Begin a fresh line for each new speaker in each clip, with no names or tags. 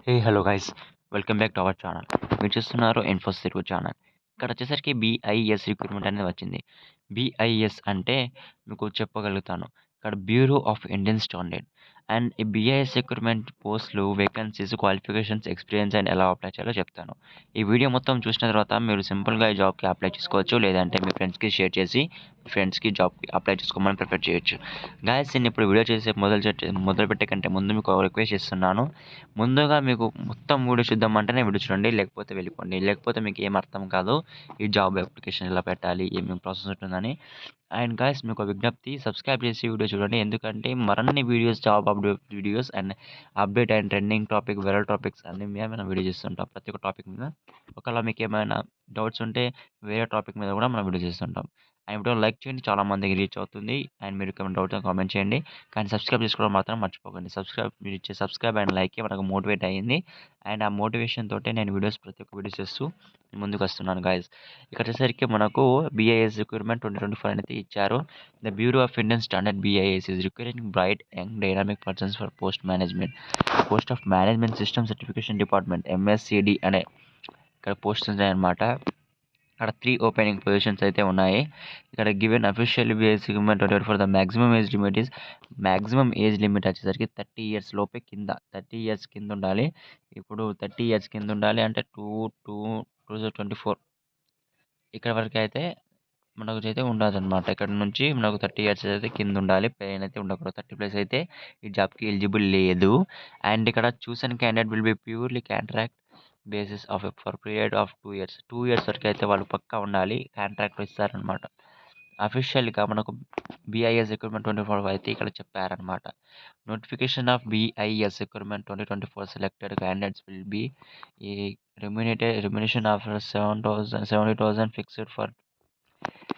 Hello guys, welcome back to our channel. మీరు చూస్తున్నారు ఇన్ఫోస్ Telugu channel. ఇక్కడ వచ్చేసరికి బీఐఎస్ రిక్రూట్మెంట్ అనేది వచ్చింది. బీఐఎస్ అంటే మీకు చెప్పగలుగుతాను. ఇక్కడ bureau of Indian standard. And ఈ బీఐఎస్ రిక్రూట్మెంట్ పోస్టులు, వేకెన్సీస్, క్వాలిఫికేషన్స్, ఎక్స్పీరియన్స్ అండ్ ఎలా అప్లై చేయాలో చెప్తాను. ఈ వీడియో మొత్తం చూసిన తర్వాత మీరు సింపుల్గా ఈ జాబ్కి అప్లై చేసుకోవచ్చు, లేదంటే మీ ఫ్రెండ్స్కి షేర్ చేసి మీ ఫ్రెండ్స్కి జాబ్కి అప్లై చేసుకోమని ప్రిఫర్ చేయొచ్చు. గాయస్, నేను ఇప్పుడు వీడియో చేసే మొదలు పెట్టే కంటే ముందు మీకు ఒక రిక్వెస్ట్ చేస్తున్నాను. ముందుగా మీకు మొత్తం వీడియో చూద్దామంటేనే వీడియో చూడండి, లేకపోతే వెళ్ళిపోండి. లేకపోతే మీకు ఏం అర్థం కాదు ఈ జాబ్ అప్లికేషన్ ఎలా పెట్టాలి, ఏమేమి ప్రాసెస్ ఉంటుందని. అండ్ గాయస్, మీకు విజ్ఞప్తి, సబ్స్క్రైబ్ చేసి వీడియో చూడండి. ఎందుకంటే మరిన్ని videos, job update videos and update and trending topic, viral topics అన్ని మీద మనం వీడియో చేస్తుంటాం. ప్రతి ఒక్క టాపిక్ మీద. ఒకవేళ మీకు ఏమైనా డౌట్స్ ఉంటే వేరే టాపిక్ మీద కూడా మనం వీడియో చేస్తుంటాం. అండ్ వీడియో లైక్ చేయండి, చాలా మందికి రీచ్ అవుతుంది. అండ్ మీరు ఏమైనా డౌట్ కామెంట్ చేయండి. కానీ సబ్స్క్రైబ్ చేసుకోవడం మాత్రం మర్చిపోకండి. మీరు ఇచ్చే సబ్స్క్రైబ్ అండ్ లైకే మనకు మోటివేట్ అయ్యింది. అండ్ ఆ మోటివేషన్ తోటే నేను ప్రతి ఒక్క వీడియోస్ చేస్తూ ముందుకు వస్తున్నాను గాయస్. ఇక్కడ వచ్చేసరికి మనకు బీఐఎస్ రిక్రూట్మెంట్ 2024 అనేది ఇచ్చారు. The bureau of Indian standard BIS is requiring bright young dynamic persons for post of management system certification department MSCD అనే ఇక్కడ పోస్ట్ ఉన్నాయన్నమాట. అక్కడ 3 ఓపెనింగ్ పొజిషన్స్ అయితే ఉన్నాయి. ఇక్కడ given official base recruitment for the maximum age limit వచ్చేసరికి 30 years లోపే కింద 30 ఇయర్స్ కింద ఉండాలి. ఇప్పుడు 30 ఇయర్స్ కింద ఉండాలి అంటే 2024 ఇక్కడ వరకు అయితే మనకు అయితే ఉండదన్నమాట. ఇక్కడ నుంచి మనకు 30 ఇయర్స్ అయితే కింద ఉండాలి. పైన అయితే ఉండకూడదు. 30 ప్లస్ అయితే ఈ జాబ్కి ఎలిజిబుల్ లేదు. అండ్ ఇక్కడ చూసిన candidate will B purely contract basis for period of 2 years. 2 years వరకు అయితే వాళ్ళు పక్కా ఉండాలి. కాంట్రాక్ట్ ఇస్తారనమాట. అఫీషియల్గా మనకు బీఐఎస్ రిక్రూట్మెంట్ 2024 అయితే ఇక్కడ చెప్పారనమాట. Notification off BIS recruitment 2024 selected candidates will be ఈ రెమ్యునేషన్ ఆఫ్ 70,000 ఫిక్స్డ్ ఫర్.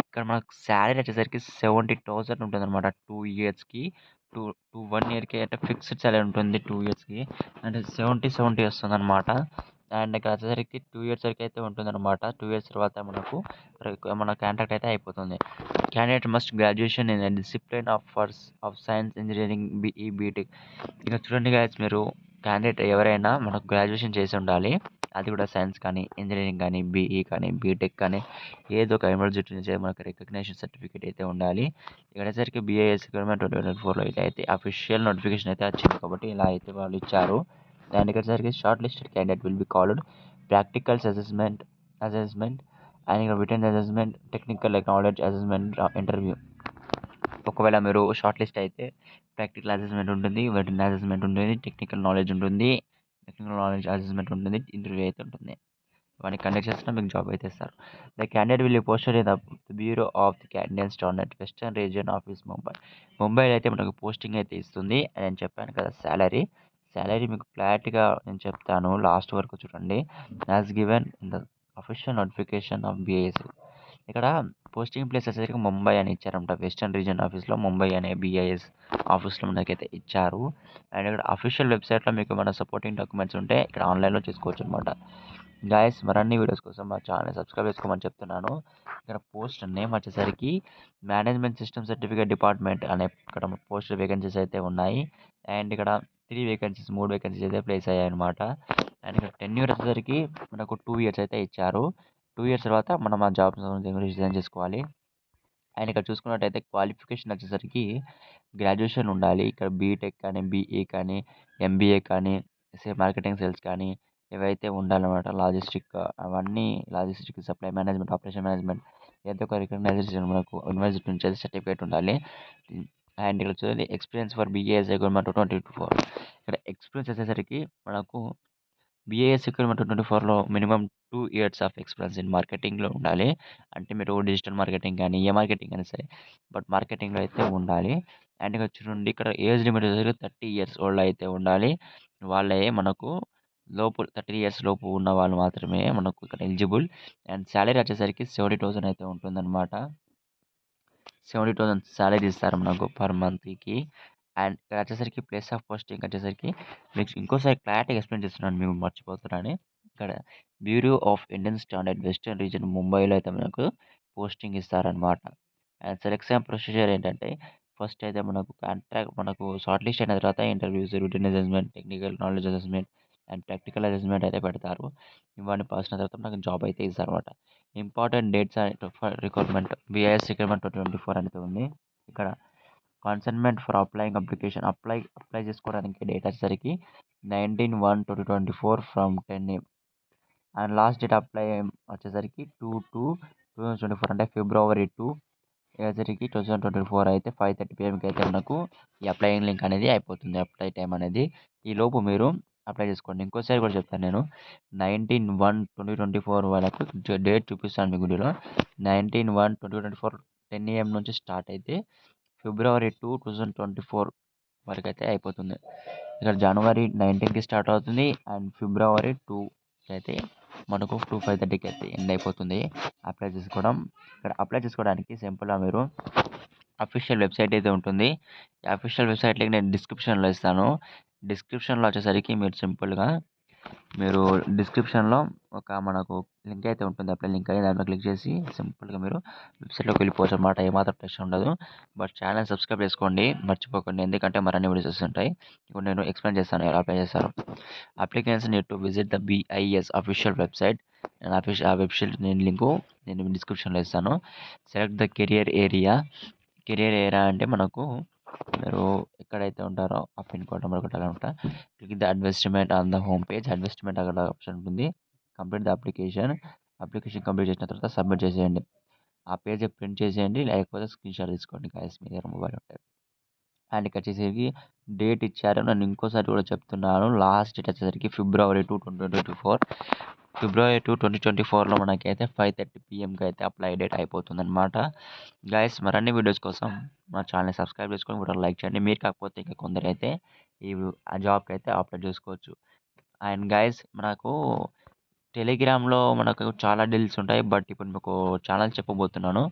ఇక్కడ మనకు శాలరీ వచ్చేసరికి 70,000 ఉంటుంది అనమాట. 2 ఇయర్స్కి టూ టూ 1 ఇయర్కి అంటే ఫిక్స్డ్ శాలరీ ఉంటుంది. 2 ఇయర్స్కి అంటే 70 వస్తుంది అనమాట. అండ్ ఇక్కడ వచ్చేసరికి 2 ఇయర్స్ వరకు అయితే ఉంటుంది అనమాట. 2 ఇయర్స్ తర్వాత మన కాంట్రాక్ట్ అయితే అయిపోతుంది. Candidate must graduation in discipline of science, engineering, BE, BTech. ఇక చూడండి గాయస్, మీరు క్యాండిడేట్ ఎవరైనా మనకు గ్రాడ్యుయేషన్ చేసి ఉండాలి. అది కూడా సైన్స్ కానీ, ఇంజనీరింగ్ కానీ, బీఈ కానీ, బీటెక్ కానీ, ఏదో ఒక యూనివర్సిటీ నుంచి మనకు రికగ్నేషన్ సర్టిఫికేట్ అయితే ఉండాలి. ఇక్కడేసరికి బీఐఎస్ రిక్రూట్మెంట్ 2024లో అయితే అఫీషియల్ నోటిఫికేషన్ అయితే వచ్చింది కాబట్టి ఇలా అయితే వాళ్ళు ఇచ్చారు. అండ్ ఇక్కడేసరికి short listed candidate will be called practicals assessment and ఇక్కడ written assessment, technical knowledge assessment, interview. ఒకవేళ మీరు షార్ట్ లిస్ట్ అయితే ప్రాక్టికల్ అసెస్మెంట్ ఉంటుంది, రిటన్ అసెస్మెంట్ ఉంటుంది, టెక్నికల్ నాలెడ్జ్ అసెస్మెంట్ ఉంటుంది, ఇంటర్వ్యూ అయితే ఉంటుంది. ఇవన్నీ కండక్ట్ చేస్తున్నా మీకు జాబ్ అయితే ఇస్తారు. The candidate will posted in the bureau of the Indian standard western region office ముంబైలో అయితే మనకు పోస్టింగ్ అయితే ఇస్తుంది. నేను చెప్పాను కదా శాలరీ మీకు ఫ్లాట్గా నేను చెప్తాను, లాస్ట్ వరకు చూడండి. As given in the official notification off BIS. ఇక్కడ పోస్టింగ్ ప్లేస్ వచ్చేసరికి ముంబై అని ఇచ్చారంట. వెస్టర్న్ రీజియన్ ఆఫీస్లో ముంబై అనే బీఐఎస్ ఆఫీస్లో మనకైతే ఇచ్చారు. అండ్ ఇక్కడ అఫీషియల్ వెబ్సైట్లో మీకు మన సపోర్టింగ్ డాక్యుమెంట్స్ ఉంటే ఇక్కడ ఆన్లైన్లో చేసుకోవచ్చు అనమాట. గాయస్, మరిన్ని వీడియోస్ కోసం మా ఛానల్ సబ్స్క్రైబ్ చేసుకోమని చెప్తున్నాను. ఇక్కడ పోస్ట్ నేమ్ వచ్చేసరికి మేనేజ్మెంట్ సిస్టమ్ సర్టిఫికేట్ డిపార్ట్మెంట్ అనే ఇక్కడ పోస్ట్ వేకెన్సీస్ అయితే ఉన్నాయి. అండ్ ఇక్కడ 3 వేకెన్సీస్ అయితే ప్లేస్ అయ్యాయి అనమాట. అండ్ ఇక్కడ టెన్యూర్ వచ్చేసరికి మనకు 2 ఇయర్స్ అయితే ఇచ్చారు. 2 ఇయర్స్ తర్వాత మనం ఆ జాబ్ రిజైన్ చేసుకోవాలి. అండ్ ఇక్కడ చూసుకున్నట్టయితే క్వాలిఫికేషన్ వచ్చేసరికి గ్రాడ్యుయేషన్ ఉండాలి. ఇక్కడ బీటెక్ కానీ, బీఈ కానీ, ఎంబీఏ కానీ, మార్కెటింగ్ సేల్స్ కానీ ఇవైతే ఉండాలన్నమాట. Logistic, supply management, operation management, ఏదో ఒక రికగ్నైజేషన్ మనకు యూనివర్సిటీ నుంచి అయితే సర్టిఫికేట్ ఉండాలి. అండ్ ఇక్కడ చూడండి, ఎక్స్పీరియన్స్ ఫర్ బీఏఎస్ రిక్రూట్మెంట్ 2024. ఇక్కడ ఎక్స్పీరియన్స్ వచ్చేసరికి మనకు బీఏఎస్ రిక్రూట్మెంట్ 2024లో minimum 2 years of experience in మార్కెటింగ్లో ఉండాలి. అంటే మీరు డిజిటల్ మార్కెటింగ్ కానీ, ఏ మార్కెటింగ్ అయినా సరే, బట్ మార్కెటింగ్లో అయితే ఉండాలి. అండ్ ఇక్కడ చూడండి, ఇక్కడ ఏజ్ లిమిట్ వచ్చేసరికి 30 ఇయర్స్ ఓల్డ్ అయితే ఉండాలి. వాళ్ళే మనకు 30 ఇయర్స్ లోపు ఉన్న వాళ్ళు మాత్రమే మనకు ఇక్కడ ఎలిజిబుల్. అండ్ శాలరీ వచ్చేసరికి 70,000 అయితే ఉంటుందన్నమాట. 70,000 శాలరీ ఇస్తారు మనకు పర్ మంత్కి. అండ్ ఇక్కడ వచ్చేసరికి ప్లేస్ ఆఫ్ పోస్టింగ్ వచ్చేసరికి మీకు ఇంకోసారి క్లారిటీగా ఎక్స్ప్లెయిన్ చేస్తున్నాను, మీకు మర్చిపోతున్నాను. ఇక్కడ bureau of Indian standard western region ముంబైలో అయితే మనకు పోస్టింగ్ ఇస్తారనమాట. అండ్ సెలెక్షన్ ప్రొసీజర్ ఏంటంటే, ఫస్ట్ అయితే మనకు షార్ట్ లిస్ట్ అయిన తర్వాత interviews, written assessment, technical knowledge assessment and practical assessment అయితే పెడతారు. ఇవన్నీ పాస్ అయిన తర్వాత మనకు జాబ్ అయితే ఇస్తారనమాట. Important dates for recruitment BIS recruitment 2024 అనేది ఉంది. ఇక్కడ consignment for applying application apply చేసుకోవడానికి డేట్ వచ్చేసరికి 19/1/2024 from 10 AM. And last date apply వచ్చేసరికి 2/2/2024 అంటే February 2 వచ్చేసరికి 2024 అయితే 5:30 PMకి అయితే మనకు ఈ అప్లయింగ్ లింక్ అనేది అయిపోతుంది. అప్లై టైం అనేది ఈ లోపు మీరు అప్లై చేసుకోండి. ఇంకోసారి కూడా చెప్తాను నేను 19/1/2024 వాళ్ళకు డేట్ చూపిస్తాను మీ గుడిలో 19/1/2024 10 AM నుంచి స్టార్ట్ అయితే February 2 2024 వరకు అయితే అయిపోతుంది. ఇక్కడ January 19కి స్టార్ట్ అవుతుంది అండ్ February 2 అయితే మనకు 5:30కి అయితే ఎండ్ అయిపోతుంది అప్లై చేసుకోవడం. ఇక్కడ అప్లై చేసుకోవడానికి సింపుల్గా మీరు అఫీషియల్ వెబ్సైట్ అయితే ఉంటుంది. ఈ అఫీషియల్ వెబ్సైట్ లింక్ నేను డిస్క్రిప్షన్లో ఇస్తాను. డిస్క్రిప్షన్లో వచ్చేసరికి మీరు సింపుల్గా మీరు డిస్క్రిప్షన్లో మనకు లింక్ అయితే ఉంటుంది. అప్లై లింక్ అయితే దాంట్లో క్లిక్ చేసి సింపుల్గా మీరు వెబ్సైట్లోకి వెళ్ళిపోవచ్చు అనమాట. ఏమాత్రం టెన్షన్ ఉండదు. బట్ ఛానల్ సబ్స్క్రైబ్ చేసుకోండి మర్చిపోకండి, ఎందుకంటే మరిన్ని వీడియోస్ వస్తుంటాయి. ఇప్పుడు నేను ఎక్స్ప్లెయిన్ చేస్తాను ఎలా అప్లై చేస్తారు. Applicants need to visit the BIS official website. ఆ వెబ్సైట్ లింకు నేను డిస్క్రిప్షన్లో ఇస్తాను. సెలెక్ట్ ద కెరియర్ ఏరియా అంటే మనకు మీరు ఎక్కడైతే ఉంటారో ఆ పిన్ కోడ్ నెంబర్ కొట్టాలన్నమాట. Click the advertisement on the home page. Advertisement అక్కడ ఆప్షన్ ఉంటుంది. కంప్లీట్ ద అప్లికేషన్ కంప్లీట్ చేసిన తర్వాత సబ్మిట్ చేసేయండి. ఆ పేజ్ ప్రింట్ చేసేయండి, లేకపోతే స్క్రీన్ షాట్ తీసుకోండి గైస్ మీ దగ్గర మొబైల్ ఉంటే. అండ్ ఇక్కడ వచ్చేసరికి డేట్ ఇచ్చారు. నేను ఇంకోసారి కూడా చెప్తున్నాను. లాస్ట్ డేట్ వచ్చేసరికి February 2 2024లో మనకైతే 5:30 PMకి అయితే అప్లై డేట్ అయిపోతుంది అనమాట. గైస్ మరిన్ని వీడియోస్ కోసం మా ఛానల్ని సబ్స్క్రైబ్ చేసుకొని కూడా లైక్ చేయండి. మీరు కాకపోతే ఇంకా కొందరైతే ఆ జాబ్కి అయితే అప్లై చేసుకోవచ్చు. అండ్ గైస్ మనకు టెలిగ్రామ్లో మనకు చాలా డీల్స్ ఉంటాయి. బట్ ఇప్పుడు మీకు ఛానల్ చెప్పబోతున్నాను.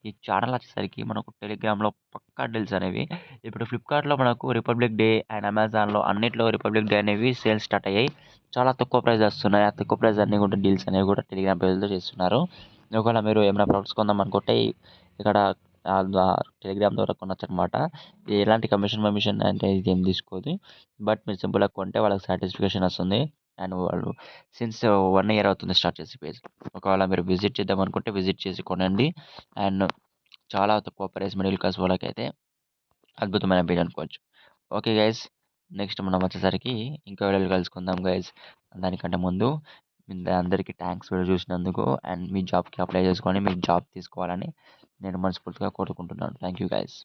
ఈ ఛానల్ వచ్చేసరికి మనకు టెలిగ్రామ్లో పక్కా డీల్స్ అనేవి ఇప్పుడు ఫ్లిప్కార్ట్లో మనకు రిపబ్లిక్ డే అండ్ అమెజాన్లో అన్నిట్లో రిపబ్లిక్ డే అనేవి సేల్స్ స్టార్ట్ అయ్యాయి. చాలా తక్కువ ప్రైస్ వస్తున్నాయి. ఆ తక్కువ ప్రైస్ అన్ని కూడా డీల్స్ అనేవి కూడా టెలిగ్రామ్ పేజ్లో చేస్తున్నారు. ఒకవేళ మీరు ఏమైనా ప్రొడక్ట్స్ కొందాం అనుకుంటే ఇక్కడ టెలిగ్రామ్ ద్వారా కొనొచ్చు అనమాట. ఎలాంటి కమిషన్ అంటే ఇది ఏం తీసుకోదు. బట్ మీరు సింపుల్గా కొంటే వాళ్ళకి సాటిస్ఫికేషన్ వస్తుంది. అండ్ వాళ్ళు సిన్స్ 1 year అవుతుంది స్టార్ట్ చేసి పేజ్. ఒకవేళ మీరు విజిట్ చేద్దాం అనుకుంటే విజిట్ చేసి కొనండి. అండ్ చాలా తక్కువ ప్రైస్ మిడిల్ క్లాస్ వాళ్ళకైతే అద్భుతమైన పేజ్ అనుకోవచ్చు. ఓకే గైస్, నెక్స్ట్ మనం వచ్చేసరికి ఇంకో వీడియోలో కలుసుకుందాం గైస్. దానికంటే ముందు అందరికీ థ్యాంక్స్ వీడియో చూసినందుకు. అండ్ మీ జాబ్కి అప్లై చేసుకొని మీ జాబ్ తీసుకోవాలని నేను మనస్ఫూర్తిగా కోరుకుంటున్నాను. Thank you guys.